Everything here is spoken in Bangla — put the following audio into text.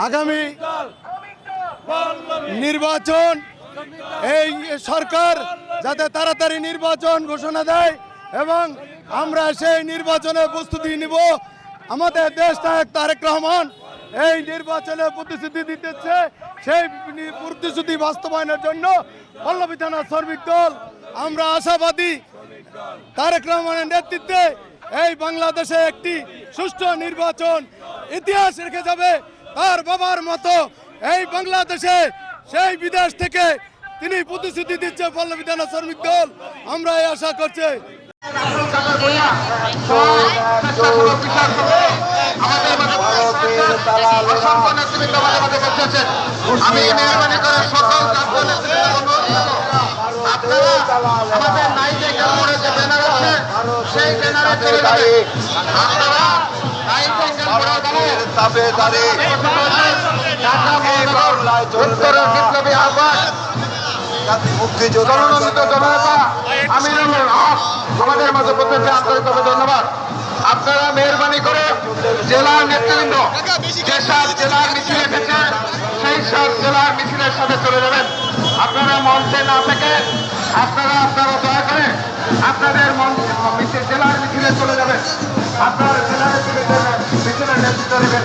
আগামী নির্বাচন এই সরকার যাতে তাড়াতাড়ি নির্বাচন ঘোষণা দেয় এবং আমরা সেই নির্বাচনে প্রস্তুতি নিব। আমাদের দেশ নায়ক তারেক রহমান এই নির্বাচনে প্রতিশ্রুতি দিতেছে, সেই প্রতিশ্রুতি বাস্তবায়নের জন্য পল্লবী থানা শ্রমিক দল আমরা আশাবাদী তারেক রহমানের নেতৃত্বে এই বাংলাদেশে একটি সুষ্ঠু নির্বাচন ইতিহাস রেখে যাবে। তার বাবার মতো এই বাংলাদেশে সেই বিদেশ থেকে তিনি প্রতিশ্রুতি দিচ্ছে পল্লবী থানা শ্রমিক দল, আমরা এই আশা করছি। আমি মেহরবানি করে সকল আমাদের নাইটে কেমন যে ব্যানার আছে সেই ব্যানারে চলে যাবে। আপনারা নাইটে উত্তরের বিপ্লবী আহ্বান জননন্দিত জননেতা আমিনুল হক আমাদের মাঝে প্রত্যেককে আন্তরিকভাবে ধন্যবাদ। আপনারা মেহরবানি করে জেলার নেতৃবৃন্দ যেসব জেলার মিছিল এসেছে সেই সব জেলার মিছিলের সাথে চলে যাবেন। আপনারা মঞ্চে না থেকে আপনারা দয়া করে আপনাদের জেলার মিছিলে চলে যাবেন। আপনারা জেলার মিছিলের নেতৃত্ব দেবেন।